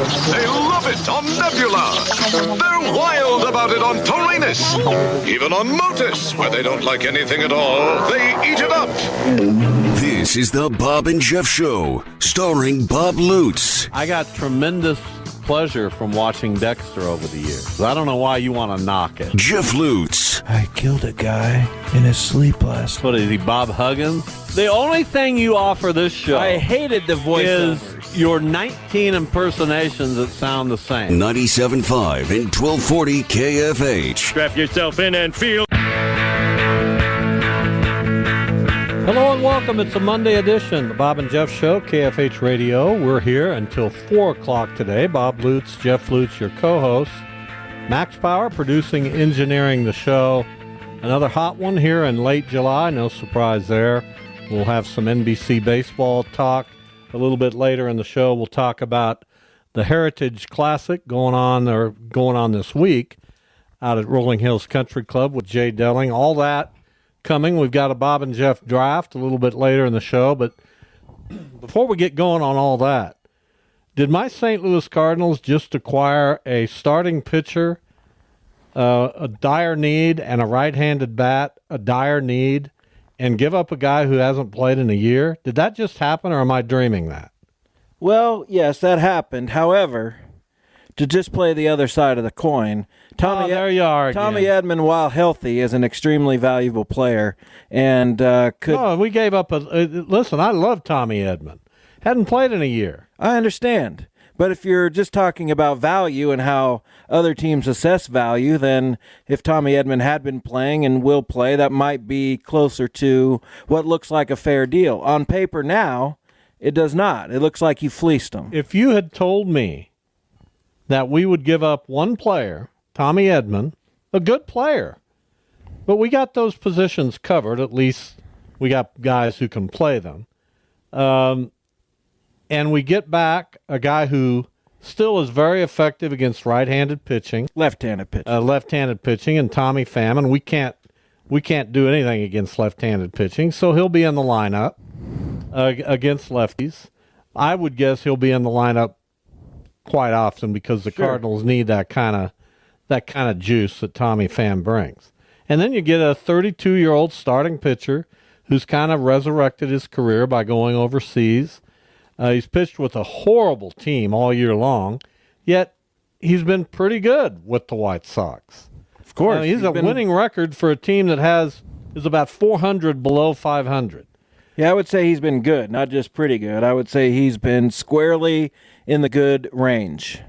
They love it on Nebula. They're wild about it on Taurinus. Even on Motus, where they don't like anything at all, they eat it up. This is the Bob and Jeff Show, starring Bob Lutz. I got tremendous pleasure from watching Dexter over the years. I don't know why you want to knock it. Jeff Lutz. I killed a guy in his sleep last night. What is he, Bob Huggins? The only thing you offer this show I hated the voiceovers. is your 19 impersonations that sound the same. 97.5 and 1240 KFH. Strap yourself in and feel. Hello and welcome. It's a Monday edition, the Bob and Jeff Show, KFH Radio. We're here until 4 o'clock today. Bob Lutz, Jeff Lutz, your co-host. Max Power producing, engineering the show. Another hot one here in late July. No surprise there. We'll have some NBC baseball talk. A little bit later in the show, we'll talk about the Heritage Classic going on this week out at Rolling Hills Country Club with Jay Delling. All that coming. We've got a Bob and Jeff draft a little bit later in the show, but before we get going on all that, did my St. Louis Cardinals just acquire a starting pitcher, a dire need, and a right-handed bat, a dire need, and give up a guy who hasn't played in a year? Did that just happen, or am I dreaming that? Well, yes, that happened. However, to just play the other side of the coin, there you are again. Tommy Edman, while healthy, is an extremely valuable player, and could. No, we gave up listen, I love Tommy Edman. Hadn't played in a year. I understand, but if you're just talking about value and how other teams assess value, then if Tommy Edman had been playing and will play, that might be closer to what looks like a fair deal. On paper now, it does not. It looks like you fleeced him. If you had told me that we would give up one player, Tommy Edman, a good player, but we got those positions covered, at least we got guys who can play them, and we get back a guy who still is very effective against right-handed pitching. Left-handed pitching, and Tommy Pham, and we can't do anything against left-handed pitching, so he'll be in the lineup against lefties. I would guess he'll be in the lineup quite often because the Cardinals need that kind of juice that Tommy Pham brings. And then you get a 32-year-old starting pitcher who's kind of resurrected his career by going overseas. He's pitched with a horrible team all year long, yet he's been pretty good with the White Sox. Of course. He's a winning record for a team that is about 400 below 500. Yeah, I would say he's been good, not just pretty good. I would say he's been squarely in the good range.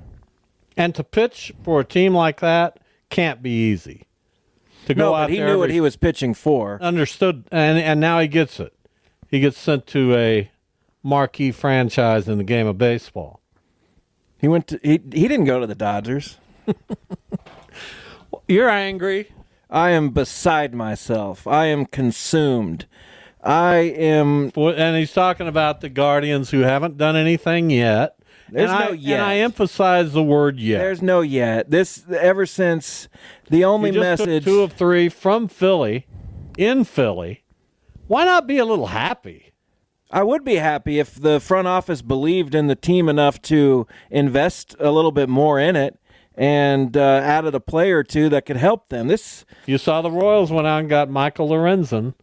And to pitch for a team like that can't be easy. To go out but he there knew what he was pitching for. Understood, and now he gets it. He gets sent to a marquee franchise in the game of baseball. He didn't go to the Dodgers. You're angry. I am beside myself. I am consumed. And he's talking about the Guardians who haven't done anything yet. There's no yet. And I emphasize the word yet. There's no yet. This, ever since the only message. Took 2 of 3 from Philly, in Philly. Why not be a little happy? I would be happy if the front office believed in the team enough to invest a little bit more in it and added a player or two that could help them. You saw the Royals went out and got Michael Lorenzen.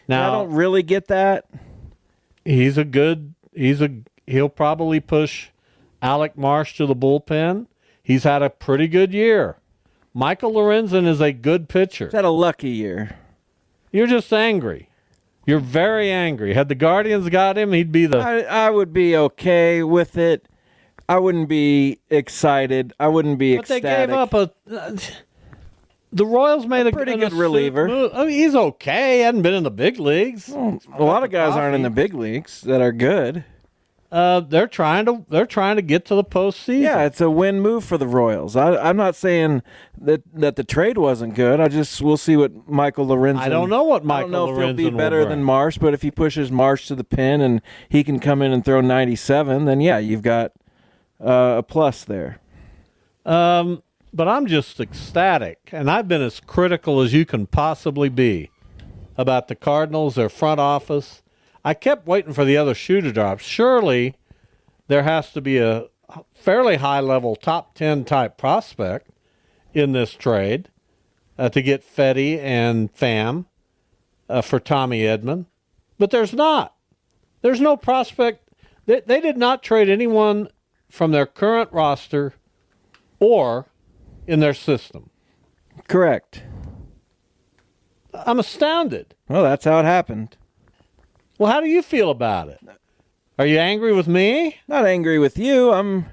Now, I don't really get that. He'll probably push Alec Marsh to the bullpen. He's had a pretty good year. Michael Lorenzen is a good pitcher. He's had a lucky year. You're just angry. You're very angry. Had the Guardians got him, he'd be I would be okay with it. I wouldn't be excited. I wouldn't be ecstatic. But they gave up the Royals made a pretty good reliever. Move. I mean, he's okay. He hadn't been in the big leagues. Well, a lot of guys aren't in the big leagues that are good. They're trying to get to the postseason. Yeah, it's a win move for the Royals. I'm not saying that the trade wasn't good. We'll see what Michael Lorenzen. I don't know what Michael Lorenzen. I don't know if he'll be better than Marsh, but if he pushes Marsh to the pin and he can come in and throw 97, then yeah, you've got a plus there. But I'm just ecstatic, and I've been as critical as you can possibly be about the Cardinals, their front office. I kept waiting for the other shoe to drop. Surely there has to be a fairly high-level top 10 type prospect in this trade to get Fetty and Pham for Tommy Edman. But there's not. There's no prospect. They did not trade anyone from their current roster or in their system. Correct. I'm astounded. Well, that's how it happened. Well, how do you feel about it? Are you angry with me? Not angry with you. Are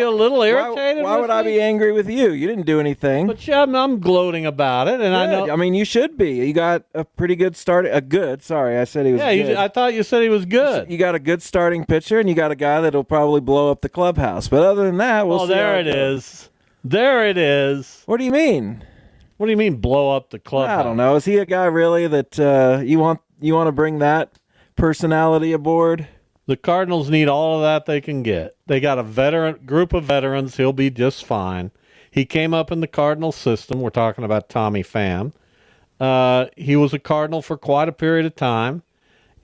you a little irritated? Why would I be angry with you? You didn't do anything. But yeah, I'm gloating about it, and I know. I mean, you should be. You got a pretty good start. Sorry, I said he was good. I thought you said he was good. You got a good starting pitcher, and you got a guy that'll probably blow up the clubhouse. But other than that, we'll see. There it is. There it is. What do you mean? What do you mean blow up the clubhouse? I don't know. Is he a guy really that you want to bring that personality aboard? The Cardinals need all of that they can get. They got a group of veterans. He'll be just fine. He came up in the Cardinal system. We're talking about Tommy Pham. He was a Cardinal for quite a period of time,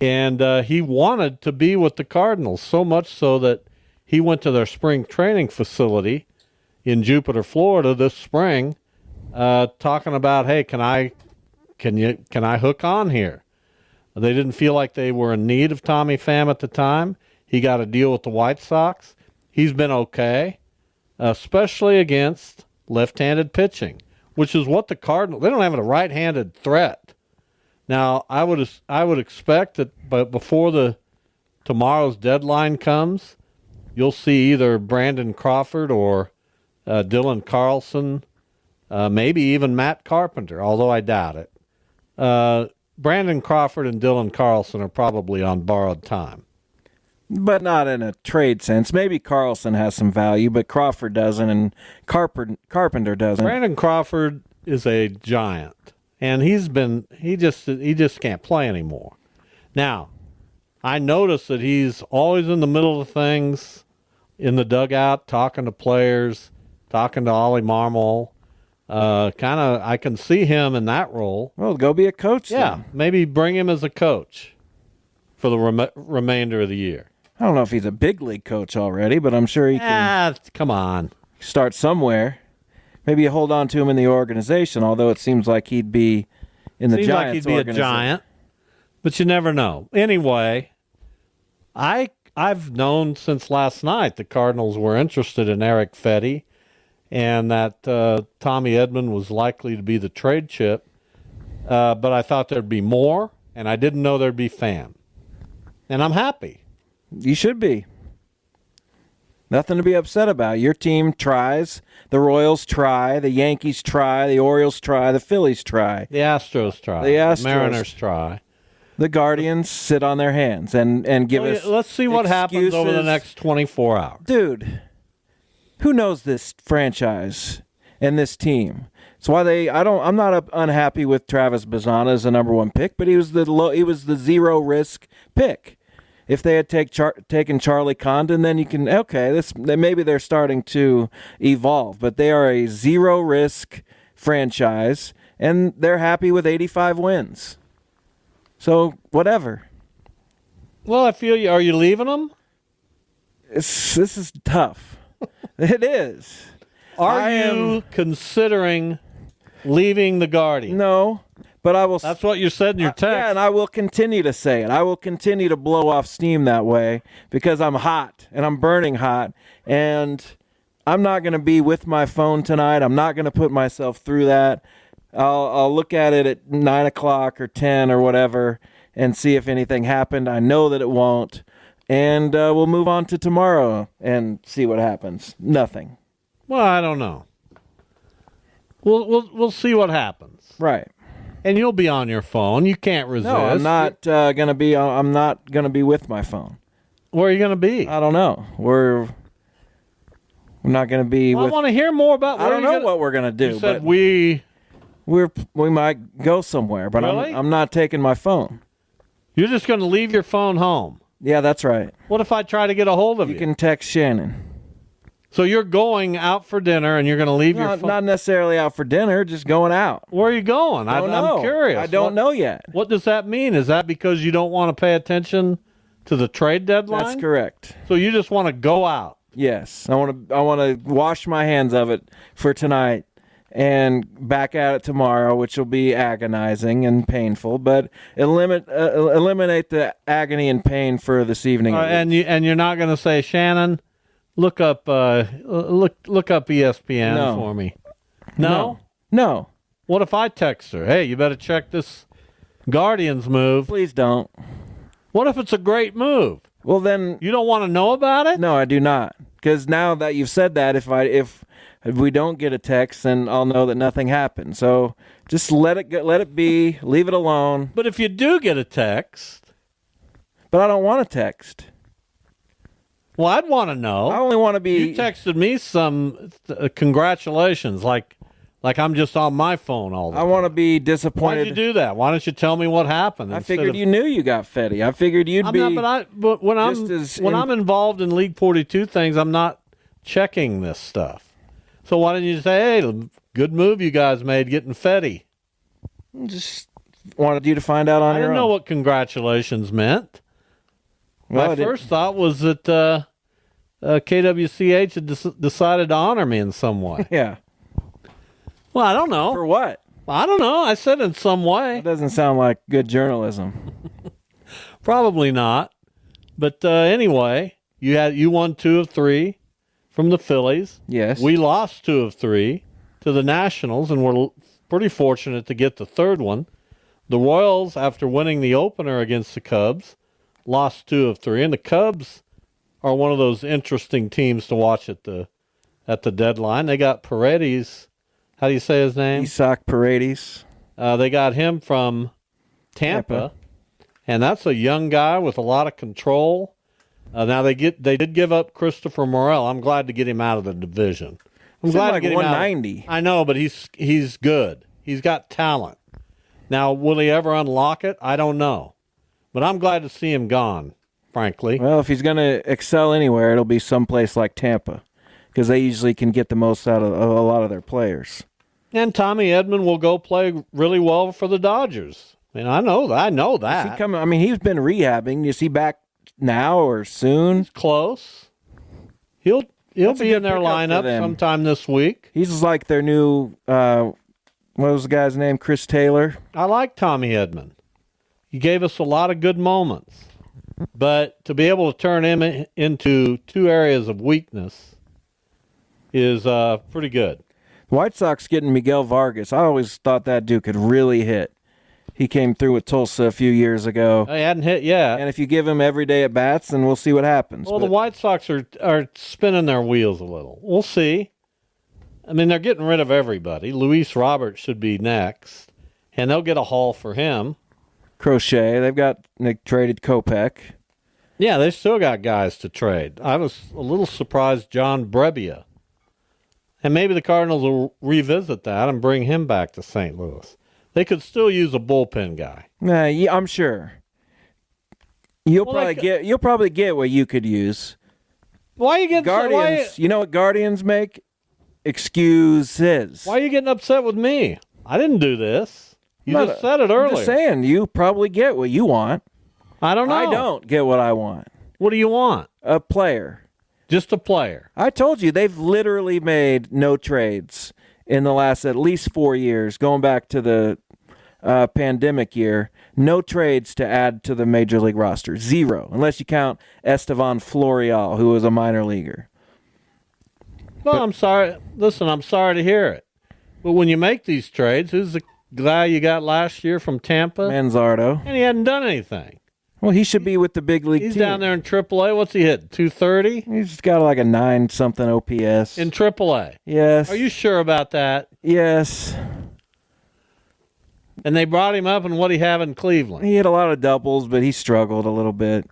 and he wanted to be with the Cardinals, so much so that he went to their spring training facility in Jupiter, Florida this spring, talking about, hey, can I hook on here? They didn't feel like they were in need of Tommy Pham at the time. He got a deal with the White Sox. He's been okay, especially against left-handed pitching, which is what the Cardinals. They don't have a right-handed threat. Now, I would expect that, but before tomorrow's deadline comes, you'll see either Brandon Crawford or Dylan Carlson, maybe even Matt Carpenter, although I doubt it. Brandon Crawford and Dylan Carlson are probably on borrowed time. But not in a trade sense. Maybe Carlson has some value, but Crawford doesn't, and Carpenter doesn't. Brandon Crawford is a giant, and he just can't play anymore. Now, I notice that he's always in the middle of things, in the dugout, talking to players, talking to Ollie Marmol. I can see him in that role. Well, go be a coach then. Yeah, maybe bring him as a coach for the remainder of the year. I don't know if he's a big league coach already, but I'm sure he can. Come on. Start somewhere. Maybe you hold on to him in the organization, although it seems like he'd be in the Giants like he'd be a giant, but you never know. Anyway, I've known since last night the Cardinals were interested in Eric Fetty, and that Tommy Edman was likely to be the trade chip. But I thought there'd be more, and I didn't know there'd be Pham. And I'm happy. You should be. Nothing to be upset about. Your team tries. The Royals try. The Yankees try. The Orioles try. The Phillies try. The Astros try. The Mariners try. The Guardians sit on their hands and give us Let's see what happens over the next 24 hours. Dude, who knows this franchise and this team? It's why I'm not unhappy with Travis Bazzana as the number one pick, but he was the zero risk pick. If they had taken Charlie Condon, then you can maybe they're starting to evolve, but they are a zero risk franchise and they're happy with 85 wins. So whatever. Well, I feel you. Are you leaving them? This is tough. It is. Are you considering leaving the Guardian? No, but I will. That's what you said in your text. Yeah, and I will continue to say it. I will continue to blow off steam that way because I'm hot and I'm burning hot, and I'm not going to be with my phone tonight. I'm not going to put myself through that. I'll look at it at 9 o'clock or 10 or whatever and see if anything happened. I know that it won't. And we'll move on to tomorrow and see what happens. Nothing. Well, I don't know. We'll see what happens. Right. And you'll be on your phone. You can't resist. No, I'm not gonna be. I'm not gonna be with my phone. Where are you gonna be? I don't know. We're not gonna be. I want to hear more about. I don't know what we're gonna do. You said but we might go somewhere, but really? I'm not taking my phone. You're just gonna leave your phone home. Yeah, that's right. What if I try to get a hold of you? You can text Shannon. So you're going out for dinner and you're going to leave your phone? Not necessarily out for dinner, just going out. Where are you going? I'm curious. I don't know yet. What does that mean? Is that because you don't want to pay attention to the trade deadline? That's correct. So you just want to go out? Yes, I want to wash my hands of it for tonight and back at it tomorrow, which will be agonizing and painful. But eliminate the agony and pain for this evening. And you're not going to say, Shannon, look up ESPN for me. No. What if I text her? Hey, you better check this Guardians move. Please don't. What if it's a great move? Well, then You don't want to know about it? no, I do not. Because now that you've said that, if we don't get a text, then I'll know that nothing happened. So just let it go, let it be, leave it alone. But if you do get a text, But I don't want a text. well, I'd want to know. I only want to be. You texted me some congratulations, like I'm just on my phone all the time. I want to be Why disappointed. did you do that? Why don't you tell me what happened? I figured you knew you got Fetty. I figured you'd be. But when just I'm involved in League 42 things, I'm not checking this stuff. So why didn't you say, hey, good move you guys made getting Fetty? Just wanted you to find out on I your didn't own. know what congratulations meant. Well, My first thought was that KWCH had decided to honor me in some way. Yeah. Well, I don't know. For what? I don't know. I said in some way. That doesn't sound like good journalism. Probably not. But anyway, you won 2 of 3 from the Phillies. Yes. We lost 2 of 3 to the Nationals, and we're pretty fortunate to get the third one. The Royals, after winning the opener against the Cubs, lost 2 of 3, and the Cubs are one of those interesting teams to watch at the deadline. They got Paredes. How do you say his name? Isak Paredes. They got him from Tampa, and that's a young guy with a lot of control. Now they did give up Christopher Morel. I'm glad to get him out of the division. I'm He's glad like to get him out. 190. I know, but he's good. He's got talent. Now, will he ever unlock it? I don't know, but I'm glad to see him gone. Frankly, Well, if he's going to excel anywhere, it'll be someplace like Tampa, because they usually can get the most out of a lot of their players. and Tommy Edman will go play really well for the Dodgers. I mean, I know that. Is he coming? I mean, he's been rehabbing. Is he back now or soon? Close. He'll That's a be good in their pickup for lineup them. sometime this week. He's like their new. What was the guy's name? Chris Taylor. I like Tommy Edman. He gave us a lot of good moments. But to be able to turn him into 2 areas of weakness is pretty good. The White Sox getting Miguel Vargas. I always thought that dude could really hit. He came through with Tulsa a few years ago. They hadn't hit yet. And if you give him every day at bats, then we'll see what happens. Well, the White Sox are spinning their wheels a little. We'll see. I mean, they're getting rid of everybody. Luis Roberts should be next, and they'll get a haul for him. Crochet, they traded Kopech. Yeah, they still got guys to trade. I was a little surprised John Brebbia. And maybe the Cardinals will revisit that and bring him back to St. Louis. They could still use a bullpen guy. Nah, yeah, I'm sure. You'll probably get what you could use. Why are you getting Guardians. You know what Guardians make? Excuses. Why are you getting upset with me? I didn't do this. You Not just said it I'm earlier. just saying, you probably get what you want. I don't know. I don't get what I want. What do you want? A player. Just a player. I told you, they've literally made no trades in the last at least 4 years, going back to the pandemic year. No trades to add to the Major League roster. 0, unless you count Estevan Florial, who was a minor leaguer. Well, I'm sorry. Listen, I'm sorry to hear it. But when you make these trades, who's the guy you got last year from Tampa? Manzardo. And he hadn't done anything. Well, he should be with the big league He's team. down there in AAA. What's he hit? 230 He's got like a 9-something OPS. in AAA. Yes. Are you sure about that? Yes. And they brought him up, and what he have in Cleveland? He hit a lot of doubles, but he struggled a little bit.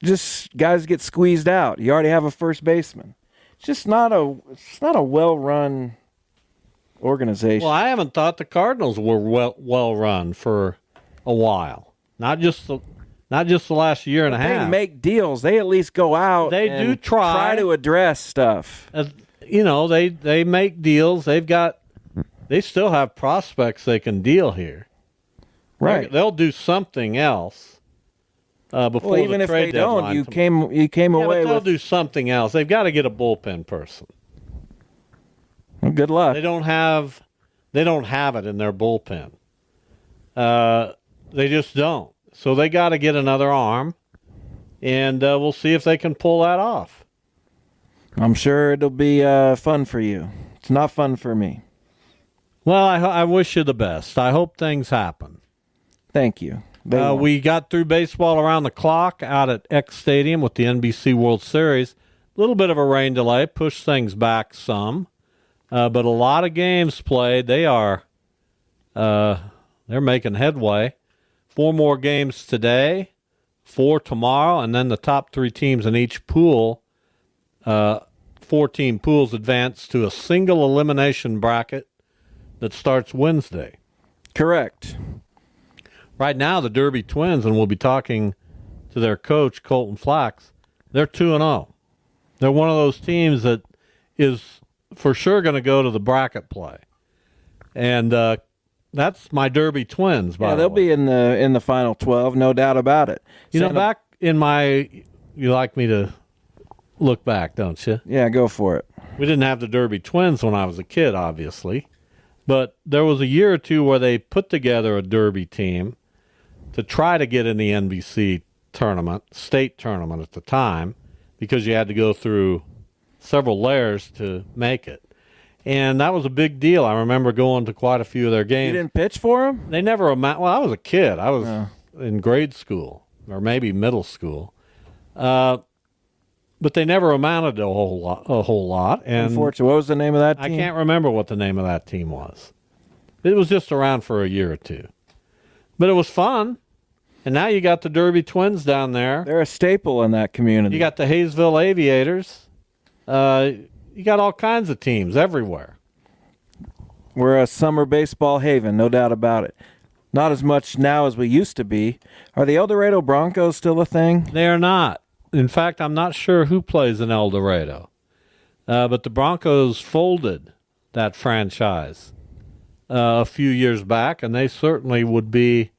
Just guys get squeezed out. You already have a first baseman. It's not a well-run organization. Well, I haven't thought the Cardinals were well run for a while. Not just the last year and a half. They make deals. They at least go out. They and do try to address stuff. They make deals. They still have prospects they can deal here. Right. They'll do something else. before Well, even the if trade they don't, deadline. you came Yeah, away but they'll with. do something else. They've got to get a bullpen person. Well, good luck. They don't have it in their bullpen. They just don't. So they got to get another arm, and we'll see if they can pull that off. I'm sure it'll be fun for you. It's not fun for me. Well, I wish you the best. I hope things happen. Thank you. We got through baseball around the clock out at X Stadium with the NBC World Series. A little bit of a rain delay pushed things back some, but a lot of games played. They're making headway. 4 more games today, 4 tomorrow, and then the top 3 teams in each pool, 4-team pools, advance to a single elimination bracket that starts Wednesday. Correct. Right now, the Derby Twins, and we'll be talking to their coach, Colton Flax, they're 2-0. They're one of those teams that is for sure going to go to the bracket play. And that's my Derby Twins, by the way. They'll be in the final 12, no doubt about it. Back in you like me to look back, don't you? Yeah, go for it. We didn't have the Derby Twins when I was a kid, obviously. But there was a year or two where they put together a Derby team to try to get in the NBC tournament, state tournament at the time, because you had to go through several layers to make it. And that was a big deal. I remember going to quite a few of their games. You didn't pitch for them? They never well, I was a kid. I was in grade school or maybe middle school. But they never amounted to a whole lot. And unfortunately, what was the name of that team? I can't remember what the name of that team was. It was just around for a year or two. But it was fun. And now you got the Derby Twins down there. They're a staple in that community. You got the Hayesville Aviators. You got all kinds of teams everywhere. We're a summer baseball haven, no doubt about it. Not as much now as we used to be. Are the El Dorado Broncos still a thing? They are not. In fact, I'm not sure who plays in El Dorado. But the Broncos folded that franchise a few years back, and they certainly would be.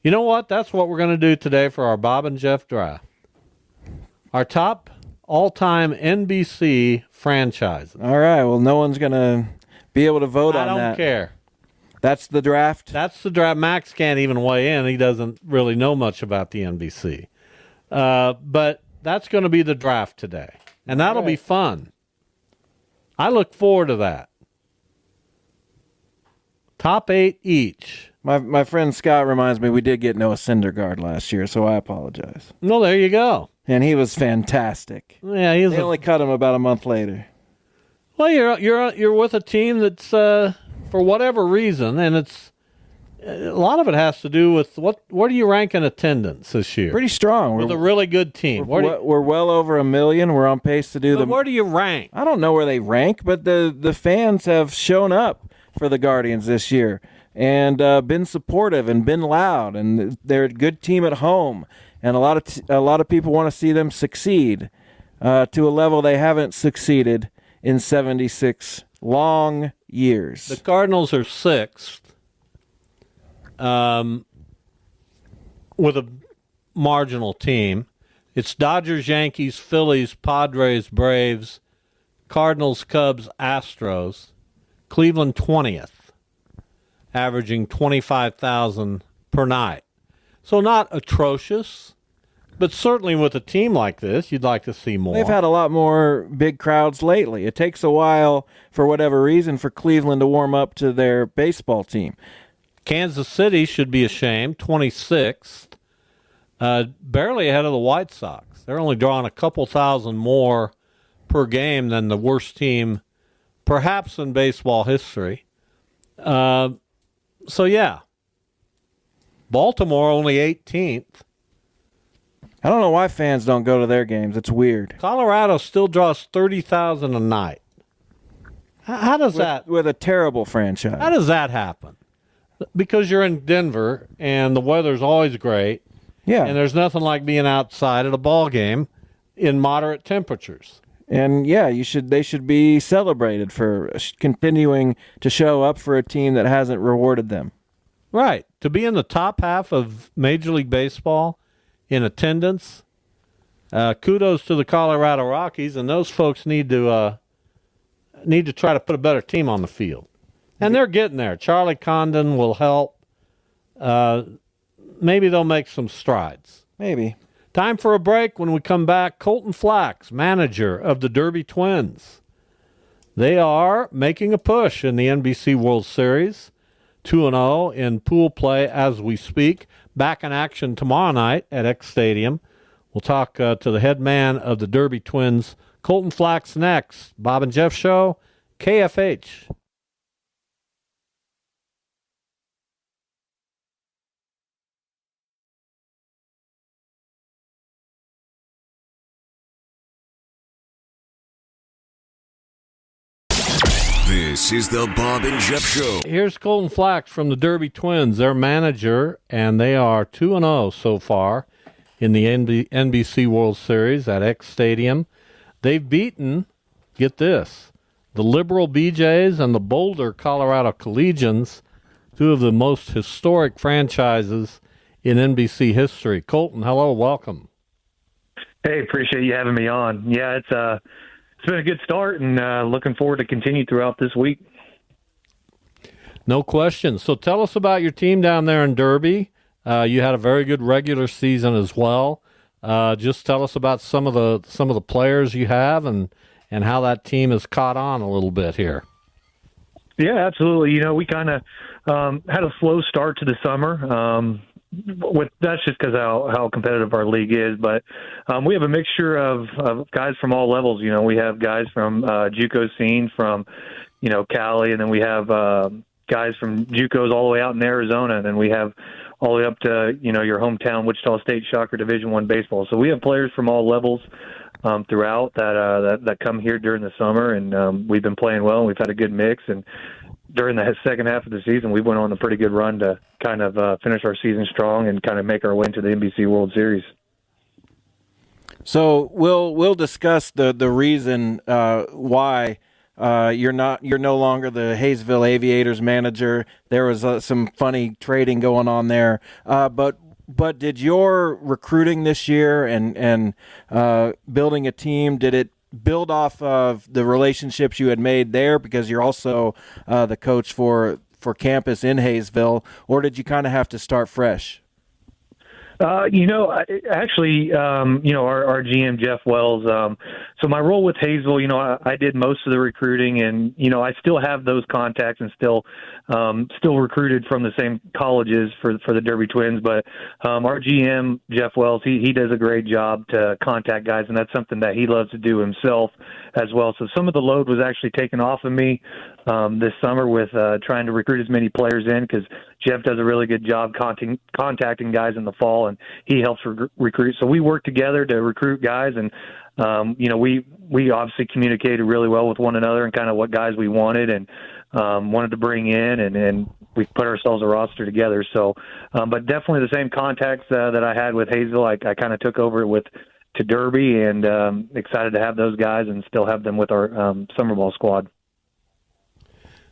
You know what? That's what we're going to do today for our Bob and Jeff draft. Our top all-time NBC franchises. All right. Well, no one's going to be able to vote on that. I don't care. That's the draft? That's the draft. Max can't even weigh in. He doesn't really know much about the NBC. But that's going to be the draft today. And that'll be fun. I look forward to that. Top 8 each. My friend Scott reminds me we did get Noah Syndergaard last year, so I apologize. No, there you go. And he was fantastic. Yeah, they only cut him about a month later. Well, you're with a team that's for whatever reason, and it's a lot of it has to do with where do you rank in attendance this year? Pretty strong. With a really good team. We're well over 1 million. We're on pace to do the. Where do you rank? I don't know where they rank, but the fans have shown up for the Guardians this year and been supportive and been loud, and they're a good team at home, and a lot of people want to see them succeed to a level they haven't succeeded in 76 long years. The Cardinals are 6th with a marginal team. It's Dodgers, Yankees, Phillies, Padres, Braves, Cardinals, Cubs, Astros. Cleveland 20th, averaging 25,000 per night. So not atrocious, but certainly with a team like this, you'd like to see more. They've had a lot more big crowds lately. It takes a while, for whatever reason, for Cleveland to warm up to their baseball team. Kansas City should be ashamed, 26th, barely ahead of the White Sox. They're only drawing a couple thousand more per game than the worst team perhaps in baseball history. So, yeah. Baltimore only 18th. I don't know why fans don't go to their games. It's weird. Colorado still draws 30,000 a night. How does that... With a terrible franchise. How does that happen? Because you're in Denver, and the weather's always great. Yeah. And there's nothing like being outside at a ball game in moderate temperatures. And yeah, they should be celebrated for continuing to show up for a team that hasn't rewarded them. Right. To be in the top half of Major League Baseball in attendance. Kudos to the Colorado Rockies, and those folks need to try to put a better team on the field. And they're getting there. Charlie Condon will help. Maybe they'll make some strides. Maybe. Time for a break. When we come back, Colton Flax, manager of the Derby Twins. They are making a push in the NBC World Series, 2-0 in pool play as we speak. Back in action tomorrow night at X Stadium. We'll talk to the head man of the Derby Twins, Colton Flax, next. Bob and Jeff Show, KFH. This is the Bob and Jeff Show. Here's Colton Flax from the Derby Twins, their manager, and they are 2-0 so far in the NBC World Series at X Stadium. They've beaten, get this, the Liberal BJs and the Boulder, Colorado Collegians, two of the most historic franchises in NBC history. Colton, hello, welcome. Hey, appreciate you having me on. Yeah, it's been a good start, and looking forward to continue throughout this week. No question. So tell us about your team down there in Derby. You had a very good regular season as well. Just tell us about some of the players you have and how that team has caught on a little bit here. Yeah, absolutely. You know, we kind of had a slow start to the summer. That's just because how competitive our league is. But we have a mixture of guys from all levels. You know, we have guys from JUCO scene from, Cali, and then we have guys from JUCOs all the way out in Arizona, and then we have all the way up to, your hometown, Wichita State Shocker Division I baseball. So we have players from all levels throughout that come here during the summer, and we've been playing well, and we've had a good mix. And during the second half of the season, we went on a pretty good run to kind of finish our season strong and kind of make our way into the NBC World Series. So we'll discuss the reason why you're no longer the Hayesville Aviators manager. There was some funny trading going on there, but did your recruiting this year and building a team, did it build off of the relationships you had made there, because you're also the coach for campus in Hayesville, or did you kind of have to start fresh? Our GM, Jeff Wells, so my role with Hayesville, I did most of the recruiting, and, I still have those contacts and still recruited from the same colleges for the Derby Twins. But our GM, Jeff Wells, he does a great job to contact guys, and that's something that he loves to do himself as well. So some of the load was actually taken off of me this summer with trying to recruit as many players in, because Jeff does a really good job contacting guys in the fall, and he helps recruit. So we work together to recruit guys, and we obviously communicated really well with one another and kind of what guys we wanted and wanted to bring in, and we put ourselves a roster together. So, but definitely the same contacts that I had with Hayesville, I kind of took over to Derby, and excited to have those guys and still have them with our summer ball squad.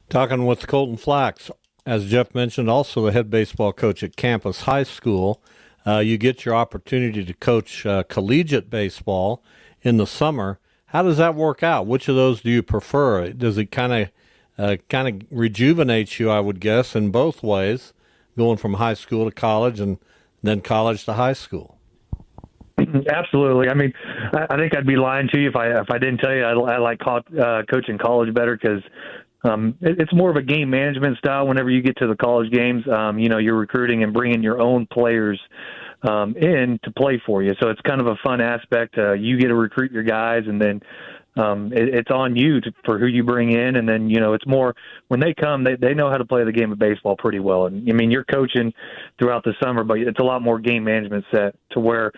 Talking with Colton Flax, as Jeff mentioned, also the head baseball coach at Campus High School. You get your opportunity to coach collegiate baseball in the summer. How does that work out? Which of those do you prefer? Does it kind of rejuvenate you, I would guess, in both ways, going from high school to college and then college to high school? Absolutely. I mean, I think I'd be lying to you if I didn't tell you I like coaching college better, because it's more of a game management style. Whenever you get to the college games, you're recruiting and bringing your own players in to play for you. So it's kind of a fun aspect. You get to recruit your guys, and then it's on you for who you bring in. And then, it's more when they come, they know how to play the game of baseball pretty well. And I mean, you're coaching throughout the summer, but it's a lot more game management set to where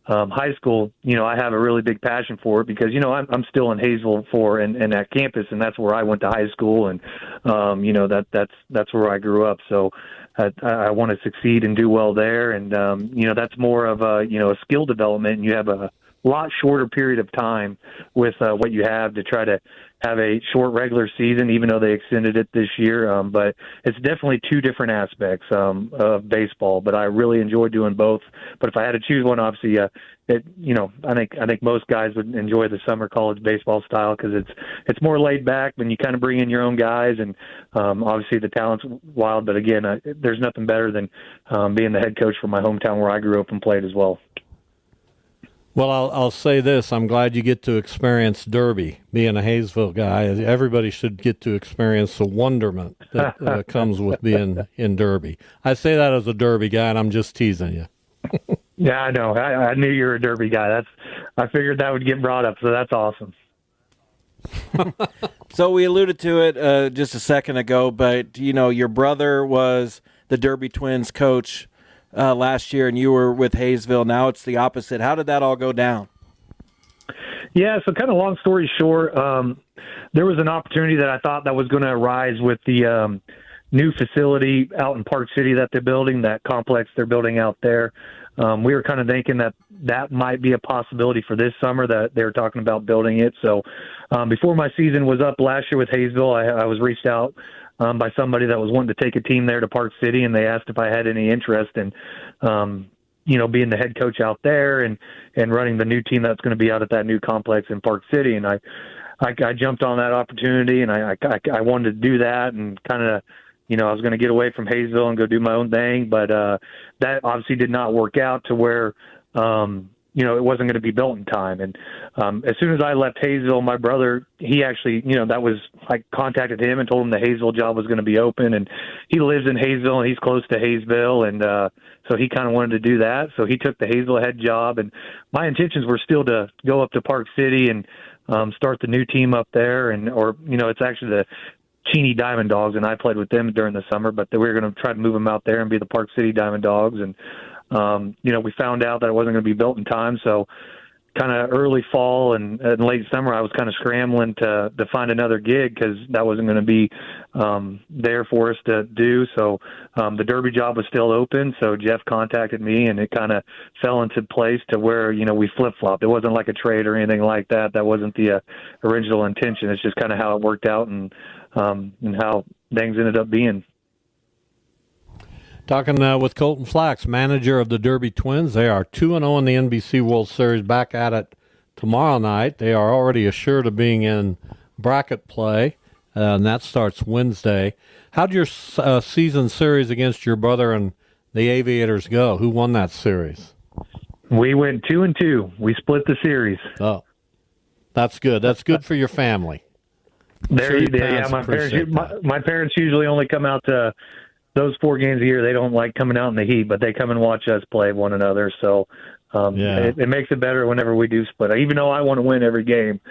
high school, I have a really big passion for it, because, I'm still in Hayesville and at campus, and that's where I went to high school, and, that's where I grew up. So I want to succeed and do well there. And, that's more of a skill development, and you have a lot shorter period of time with what you have to try to have a short regular season, even though they extended it this year. But it's definitely two different aspects of baseball. But I really enjoy doing both. But if I had to choose one, obviously, I think most guys would enjoy the summer college baseball style because it's more laid back when you kind of bring in your own guys, and obviously the talent's wild. But again, there's nothing better than being the head coach for my hometown where I grew up and played as well. Well, I'll say this. I'm glad you get to experience Derby. Being a Hayesville guy, everybody should get to experience the wonderment that comes with being in Derby. I say that as a Derby guy, and I'm just teasing you. Yeah, I know. I knew you were a Derby guy. I figured that would get brought up, so that's awesome. So we alluded to it just a second ago, but, your brother was the Derby Twins coach last year, and you were with Hayesville. Now it's the opposite. How did that all go down? Yeah, so kind of long story short, there was an opportunity that I thought that was going to arise with the new facility out in Park City that they're building, that complex they're building out there. We were kind of thinking that might be a possibility for this summer, that they were talking about building it. So before my season was up last year with Hayesville, I was reached out by somebody that was wanting to take a team there to Park City, and they asked if I had any interest in, being the head coach out there and running the new team that's going to be out at that new complex in Park City. And I jumped on that opportunity, and I wanted to do that, and kind of, I was going to get away from Hayesville and go do my own thing, but that obviously did not work out to where, it wasn't going to be built in time. And as soon as I left Hayesville, my brother, he actually, I contacted him and told him the Hayesville job was going to be open, and he lives in Hayesville and he's close to Hayesville, and so he kind of wanted to do that. So he took the Hayesville head job, and my intentions were still to go up to Park City and start the new team up there, it's actually the Cheney Diamond Dogs, and I played with them during the summer, but we were going to try to move them out there and be the Park City Diamond Dogs. And, we found out that it wasn't going to be built in time. So kind of early fall and late summer, I was kind of scrambling to find another gig because that wasn't going to be there for us to do. So the Derby job was still open. So Jeff contacted me, and it kind of fell into place to where, we flip-flopped. It wasn't like a trade or anything like that. That wasn't the original intention. It's just kind of how it worked out and how things ended up being. Talking with Colton Flax, manager of the Derby Twins. They are 2-0 in the NBC World Series, back at it tomorrow night. They are already assured of being in bracket play, and that starts Wednesday. How'd your season series against your brother and the Aviators go? Who won that series? We went 2-2. We split the series. Oh, that's good. That's good for your family. My parents usually only come out to those 4 games a year. They don't like coming out in the heat, but they come and watch us play one another. So it makes it better whenever we do split. Even though I want to win every game,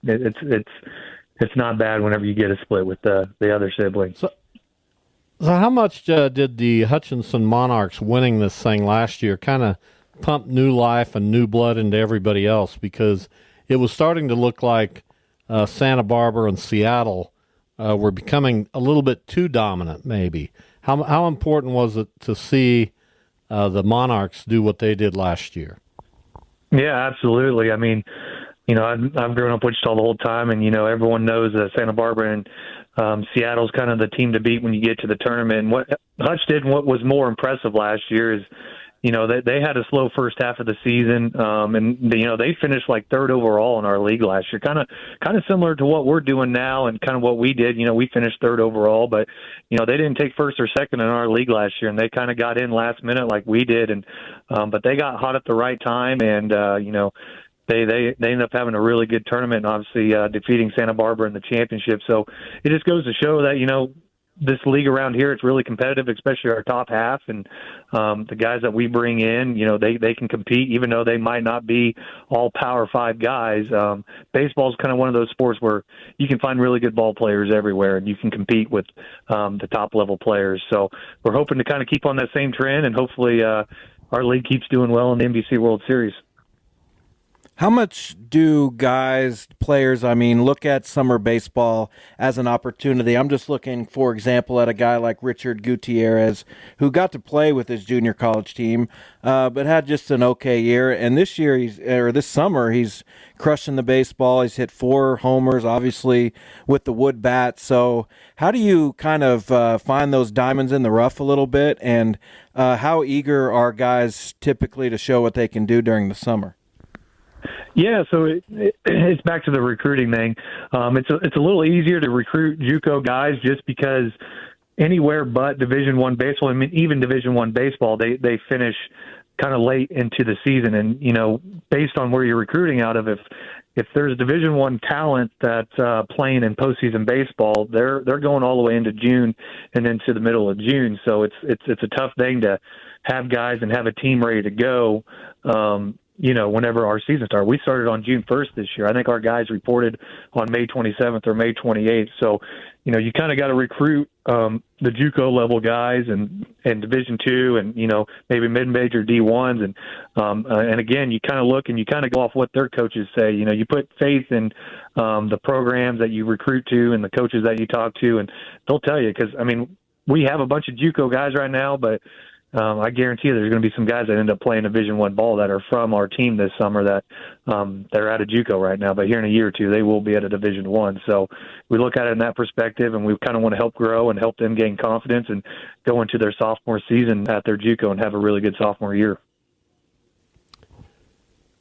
it's not bad whenever you get a split with the other siblings. So how much did the Hutchinson Monarchs winning this thing last year kind of pump new life and new blood into everybody else? Because it was starting to look like Santa Barbara and Seattle were becoming a little bit too dominant, maybe. How important was it to see the Monarchs do what they did last year? Yeah, absolutely. I mean, I've grown up Wichita the whole time, and, everyone knows that Santa Barbara and Seattle's kind of the team to beat when you get to the tournament. And what Hutch did and what was more impressive last year is, they had a slow first half of the season, and they finished like 3rd overall in our league last year. Kind of similar to what we're doing now, and kind of what we did. We finished 3rd overall, but they didn't take 1st or 2nd in our league last year, and they kind of got in last minute like we did, and but they got hot at the right time, and They ended up having a really good tournament, and obviously defeating Santa Barbara in the championship. So it just goes to show that this league around here, it's really competitive, especially our top half, and the guys that we bring in, they can compete, even though they might not be all Power 5 guys. Baseball is kind of one of those sports where you can find really good ball players everywhere, and you can compete with the top level players. So we're hoping to kind of keep on that same trend, and hopefully our league keeps doing well in the NBC World Series. How much do players, look at summer baseball as an opportunity? I'm just looking, for example, at a guy like Richard Gutierrez, who got to play with his junior college team, but had just an okay year. And this summer, he's crushing the baseball. He's hit 4 homers, obviously, with the wood bat. So how do you kind of find those diamonds in the rough a little bit? And how eager are guys typically to show what they can do during the summer? Yeah, so it's back to the recruiting thing. It's a little easier to recruit JUCO guys just because anywhere but Division I baseball, even Division I baseball, they finish kind of late into the season. And, based on where you're recruiting out of, if there's Division I talent that's playing in postseason baseball, they're going all the way into June and into the middle of June. So it's a tough thing to have guys and have a team ready to go. Whenever our season started. We started on June 1st this year. I think our guys reported on May 27th or May 28th. So, you kind of got to recruit the JUCO level guys and Division II and, maybe mid-major D1s. And again, you kind of look and you kind of go off what their coaches say. You put faith in the programs that you recruit to and the coaches that you talk to, and they'll tell you because, we have a bunch of JUCO guys right now, but I guarantee you there's going to be some guys that end up playing Division I ball that are from our team this summer that they're out of JUCO right now. But here in a year or two, they will be at a Division I. So we look at it in that perspective, and we kind of want to help grow and help them gain confidence and go into their sophomore season at their JUCO and have a really good sophomore year.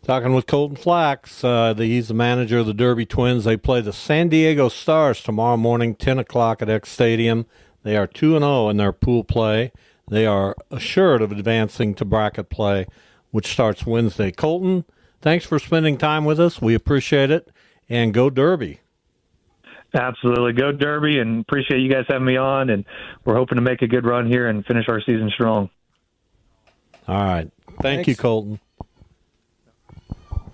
Talking with Colton Flax. He's the manager of the Derby Twins. They play the San Diego Stars tomorrow morning, 10 o'clock at X Stadium. They are 2-0 in their pool play. They are assured of advancing to bracket play, which starts Wednesday. Colton, thanks for spending time with us. We appreciate it. And go Derby. Absolutely. Go Derby, and appreciate you guys having me on. And we're hoping to make a good run here and finish our season strong. All right. Thank you, Colton.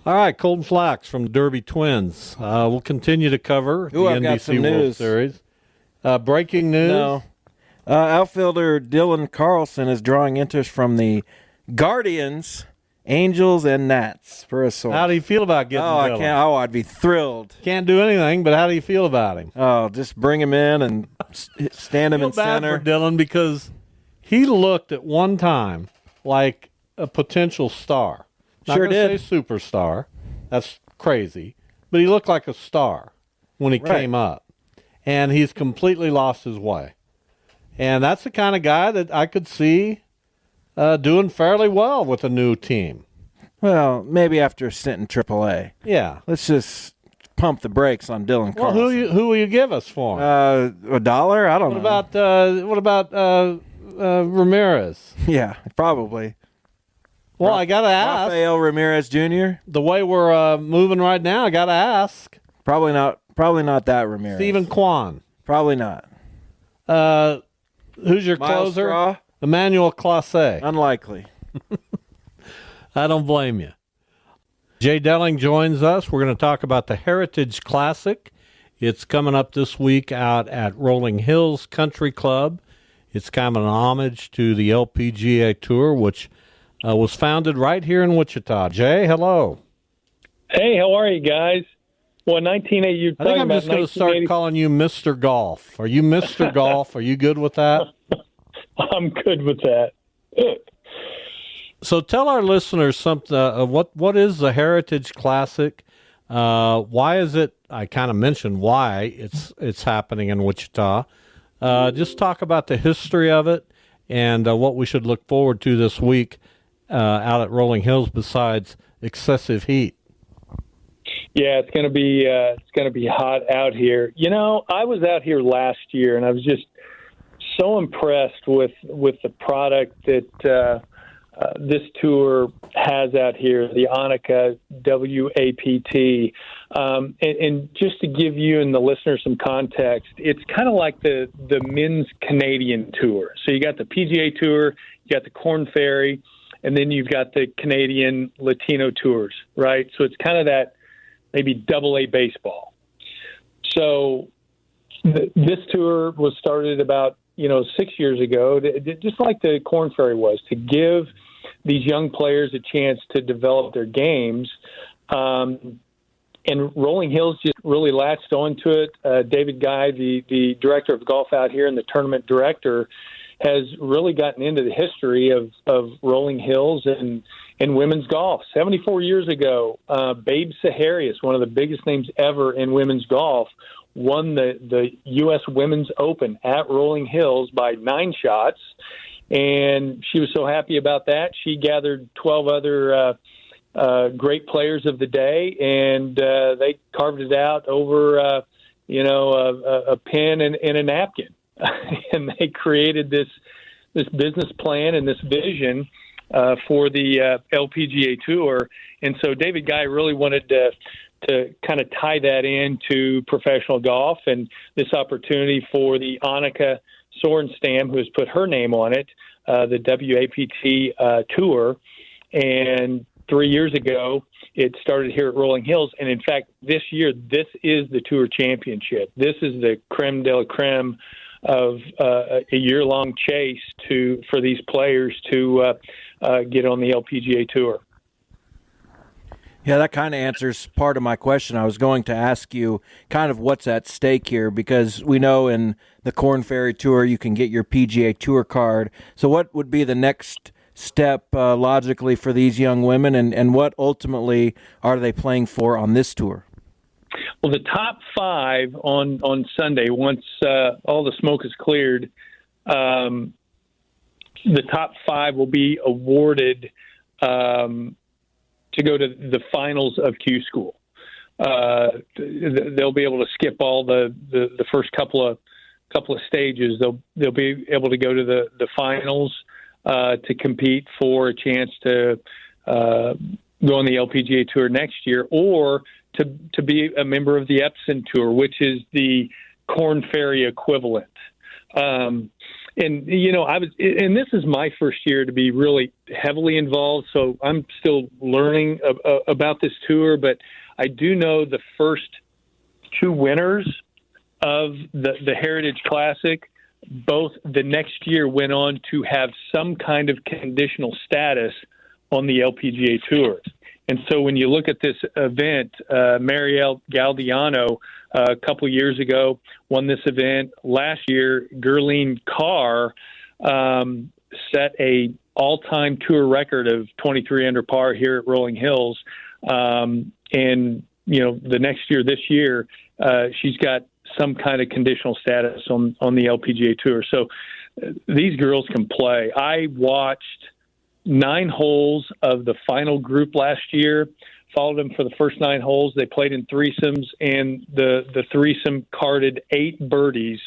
All right, Colton Flax from the Derby Twins. We'll continue to cover the NBC World Series. Breaking news. No. Outfielder Dylan Carlson is drawing interest from the Guardians, Angels, and Nats for a source. How do you feel about getting Dylan? I'd be thrilled. Can't do anything, but how do you feel about him? Oh, just bring him in and stand him in center. I feel bad for Dylan because he looked at one time like a potential star. Sure did. Not say superstar. That's crazy. But he looked like a star when he came up. And he's completely lost his way. And that's the kind of guy that I could see doing fairly well with a new team. Well, maybe after a stint in AAA. Yeah. Let's just pump the brakes on Dylan Carlson. Well, who will you give us for him? $1? I don't know. What about Ramirez? Yeah, probably. Well, I got to ask. Rafael Ramirez Jr.? The way we're moving right now, I got to ask. Probably not that Ramirez. Stephen Kwan. Probably not. Who's your Miles closer? Straw? Emmanuel Clase. Unlikely. I don't blame you. Jay Delling joins us. We're going to talk about the Heritage Classic. It's coming up this week out at Rolling Hills Country Club. It's kind of an homage to the LPGA Tour, which was founded right here in Wichita. Jay, hello. Hey, how are you guys? Well, 1980. I think I'm just going to start calling you Mr. Golf. Are you Mr. Golf? Are you good with that? I'm good with that. So tell our listeners something. What is the Heritage Classic? Why is it? I kind of mentioned why it's happening in Wichita. Just talk about the history of it and what we should look forward to this week out at Rolling Hills besides excessive heat. Yeah, it's going to be hot out here. I was out here last year, and I was just so impressed with the product that this tour has out here, the Annika WAPT. And just to give you and the listeners some context, it's kind of like the men's Canadian tour. So you got the PGA Tour, you got the Korn Ferry, and then you've got the Canadian Latino tours, right? So it's kind of that maybe AA baseball. So this tour was started about 6 years ago, just like the Korn Ferry was, to give these young players a chance to develop their games And Rolling Hills just really latched onto it. David Guy, the director of golf out here and the tournament director, has really gotten into the history of Rolling Hills and women's golf. 74 years ago, Babe Saharius, one of the biggest names ever in women's golf, won the U.S. Women's Open at Rolling Hills by 9 shots. And she was so happy about that, she gathered 12 other great players of the day, and they carved it out over, a pen and a napkin. And they created this business plan and this vision for the LPGA Tour. And so David Guy really wanted to kind of tie that into professional golf, and this opportunity for the Annika Sorenstam, who has put her name on it, the WAPT Tour. And 3 years ago, it started here at Rolling Hills. And in fact, this year, this is the Tour Championship. This is the creme de la creme of a year-long chase for these players to get on the LPGA Tour. Yeah, that kind of answers part of my question. I was going to ask you kind of what's at stake here, because we know in the Korn Ferry Tour you can get your PGA Tour card. So what would be the next step logically for these young women, and what ultimately are they playing for on this tour? Well, the top 5 on Sunday, once all the smoke is cleared, the top 5 will be awarded to go to the finals of Q School. They'll be able to skip all the first couple of stages. They'll be able to go to the finals to compete for a chance to go on the LPGA Tour next year, or to be a member of the Epson Tour, which is the Korn Ferry equivalent. And this is my first year to be really heavily involved, so I'm still learning about this tour. But I do know the first 2 winners of the Heritage Classic, both the next year went on to have some kind of conditional status on the LPGA Tour. And so when you look at this event, Marielle Galdiano a couple years ago won this event. Last year, Gurleen Carr set a all-time tour record of 23 under par here at Rolling Hills. And, the next year, this year, she's got some kind of conditional status on the LPGA Tour. So these girls can play. I watched 9 holes of the final group last year, followed them for the first 9 holes. They played in threesomes, and the threesome carded 8 birdies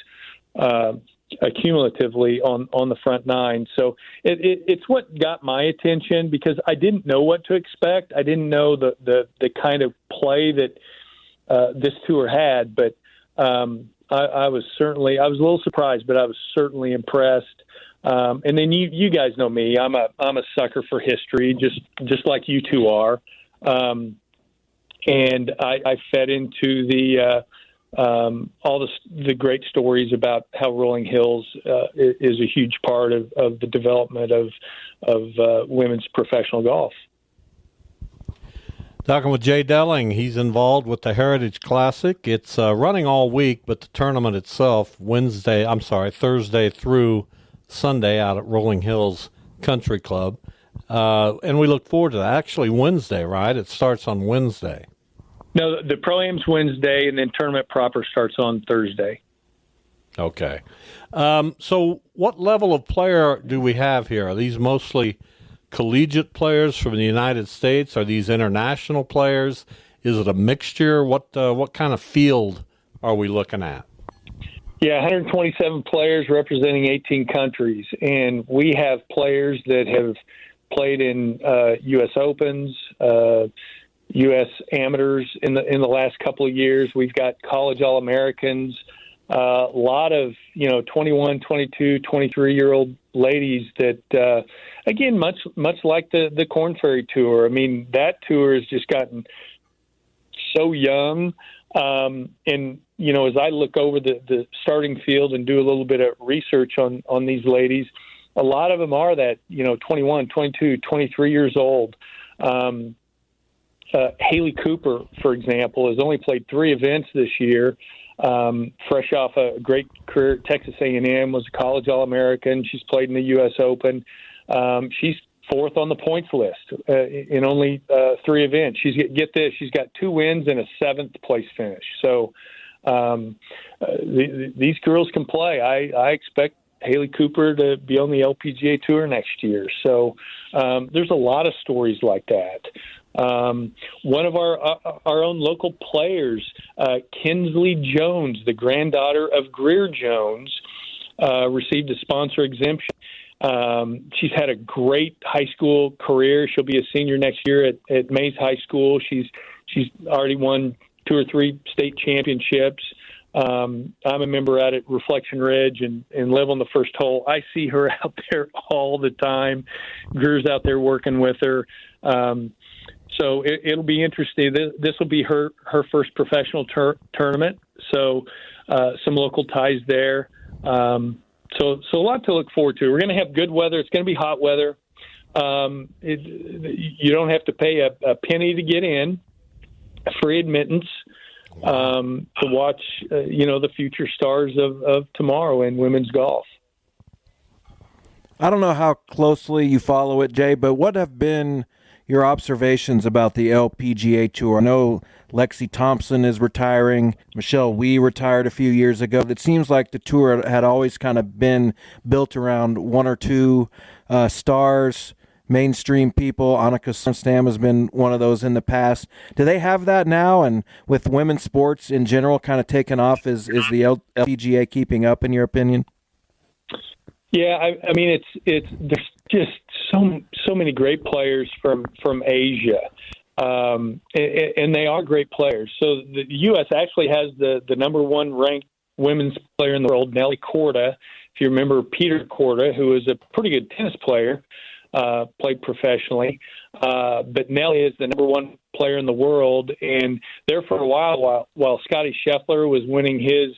accumulatively on the front 9. So it's what got my attention, because I didn't know what to expect. I didn't know the kind of play that this tour had, but I was a little surprised, but I was certainly impressed. And then you guys know me. I'm a sucker for history, just like you two are. And I fed into all the great stories about how Rolling Hills is a huge part of the development of women's professional golf. Talking with Jay Delling, he's involved with the Heritage Classic. It's running all week, but the tournament itself, Thursday through Sunday out at Rolling Hills Country Club. And we look forward to that. Actually, Wednesday, right? It starts on Wednesday. No, the Pro-Am's Wednesday, and then tournament proper starts on Thursday. Okay. So what level of player do we have here? Are these mostly collegiate players from the United States? Are these international players? Is it a mixture? What kind of field are we looking at? Yeah, 127 players representing 18 countries, and we have players that have played in U.S. Opens, U.S. amateurs in the last couple of years. We've got college All-Americans, a lot of 21, 22, 23-year-old ladies that, again, much like the Korn Ferry Tour. I mean, that tour has just gotten so young. And as I look over the starting field and do a little bit of research on these ladies, a lot of them are that 21, 22, 23 years old. Haley Cooper, for example, has only played 3 events this year. Fresh off a great career at Texas A&M, was a college All-American. She's played in the U.S. Open. She's 4th on the points list in only 3 events. Get this, she's got 2 wins and a 7th place finish. So these girls can play. I expect Haley Cooper to be on the LPGA Tour next year. So there's a lot of stories like that. One of our own local players, Kinsley Jones, the granddaughter of Greer Jones, received a sponsor exemption. She's had a great high school career. She'll be a senior next year at Mays High School. She's already won 2 or 3 state championships. I'm a member out at Reflection Ridge and live on the first hole. I see her out there all the time. Greer's out there working with her. So it'll be interesting. This will be her first professional tournament. So some local ties there. So a lot to look forward to. We're going to have good weather. It's going to be hot weather. You don't have to pay a penny to get in. Free admittance to watch, the future stars of tomorrow in women's golf. I don't know how closely you follow it, Jay, but what have been your observations about the LPGA Tour? I know Lexi Thompson is retiring. Michelle Wie retired a few years ago. It seems like the tour had always kind of been built around 1 or 2 stars, mainstream people. Annika Sorenstam has been one of those in the past. Do they have that now? And with women's sports in general kind of taken off, is the LPGA keeping up, in your opinion? Yeah, I mean, there's just so many great players from Asia, and they are great players. So the U.S. actually has the number 1 ranked women's player in the world, Nelly Korda. If you remember Peter Korda, who is a pretty good tennis player, played professionally, but Nelly is the number 1 player in the world. And there for a while Scotty Scheffler was winning his,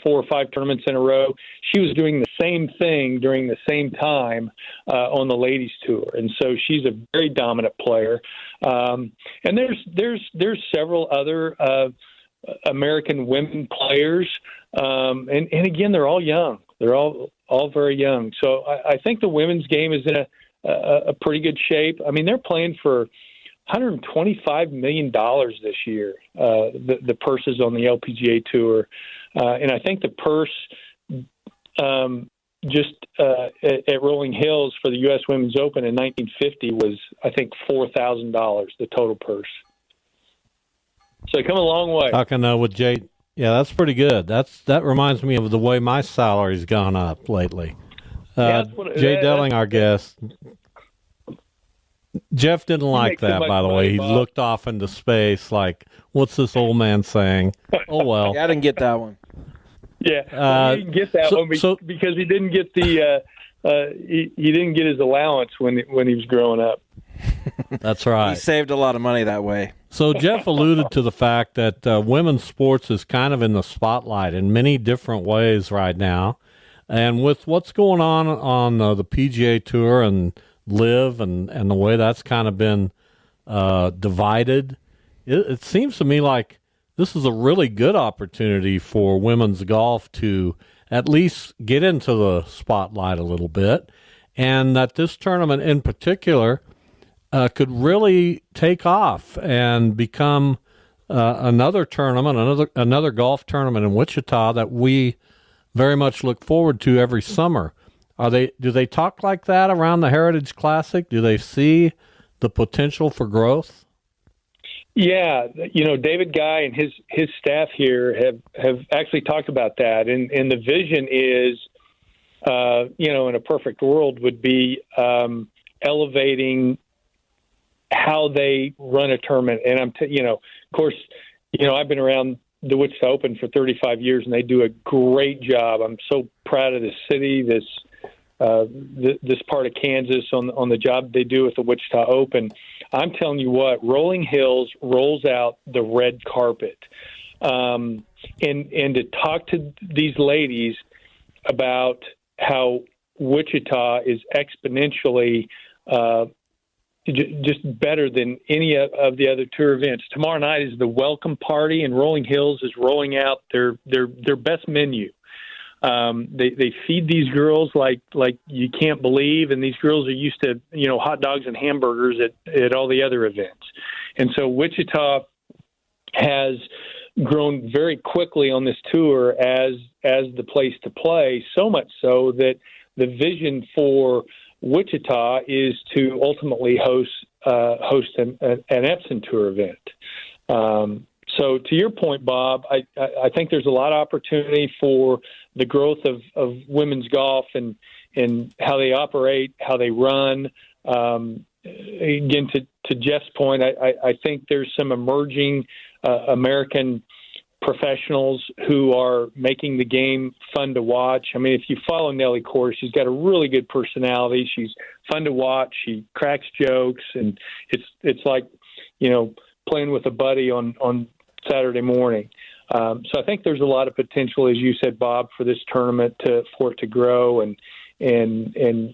4 or 5 tournaments in a row, she was doing the same thing during the same time on the ladies tour. And so she's a very dominant player. And there's several other American women players. And again, they're all young. They're all very young. So I think the women's game is in a pretty good shape. I mean, they're playing for $125 million this year, the purses on the LPGA Tour. And I think the purse at Rolling Hills for the U.S. Women's Open in 1950 was, I think, $4,000, the total purse. So they come a long way. Talking with Jay, yeah, that's pretty good. That reminds me of the way my salary's gone up lately. Jay Delling, our guest. Jeff didn't like that, by the way. He looked off into space like, what's this old man saying? Oh, well. Yeah, I didn't get that one. Yeah, he didn't get that one because he didn't get he didn't get his allowance when he was growing up. That's right. He saved a lot of money that way. So Jeff alluded to the fact that women's sports is kind of in the spotlight in many different ways right now. And with what's going on the PGA Tour and LIV and the way that's kind of been divided, it seems to me like this is a really good opportunity for women's golf to at least get into the spotlight a little bit, and that this tournament in particular could really take off and become another tournament, another golf tournament in Wichita that we very much look forward to every summer. Do they talk like that around the Heritage Classic? Do they see the potential for growth? Yeah, David Guy and his staff here have actually talked about that, and the vision is, in a perfect world, would be elevating how they run a tournament. And of course, I've been around the Wichita Open for 35 years, and they do a great job. I'm so proud of this city, this part of Kansas on the job they do with the Wichita Open. I'm telling you what, Rolling Hills rolls out the red carpet. And to talk to these ladies about how Wichita is exponentially just better than any of the other tour events. Tomorrow night is the welcome party, and Rolling Hills is rolling out their best menu. They feed these girls like you can't believe, and these girls are used to hot dogs and hamburgers at all the other events. And so Wichita has grown very quickly on this tour as the place to play, so much so that the vision for Wichita is to ultimately host an Epson Tour event. So to your point, Bob, I think there's a lot of opportunity for the growth of women's golf and how they operate, how they run. Again, to Jeff's point, I think there's some emerging American professionals who are making the game fun to watch. I mean, if you follow Nellie Course, she's got a really good personality. She's fun to watch. She cracks jokes, and it's like, playing with a buddy on Saturday morning. So I think there's a lot of potential, as you said, Bob, for this tournament for it to grow. And Wichita's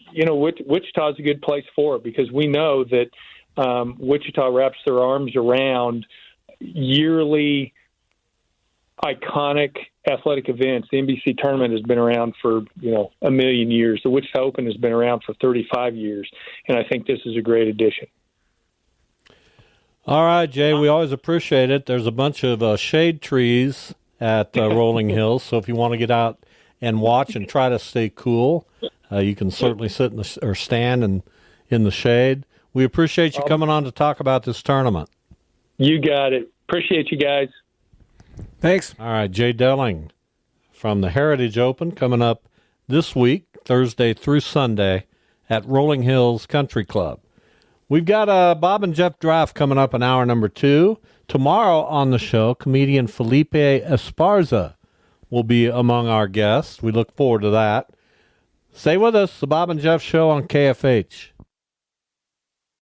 a good place for it, because we know that Wichita wraps their arms around yearly iconic athletic events. The NBC tournament has been around for, a million years. The Wichita Open has been around for 35 years. And I think this is a great addition. All right, Jay, we always appreciate it. There's a bunch of shade trees at Rolling Hills, so if you want to get out and watch and try to stay cool, you can certainly sit or stand in the shade. We appreciate you coming on to talk about this tournament. You got it. Appreciate you guys. Thanks. All right, Jay Delling from the Heritage Open coming up this week, Thursday through Sunday, at Rolling Hills Country Club. We've got Bob and Jeff Draft coming up in hour number 2. Tomorrow on the show, comedian Felipe Esparza will be among our guests. We look forward to that. Stay with us, the Bob and Jeff Show on KFH.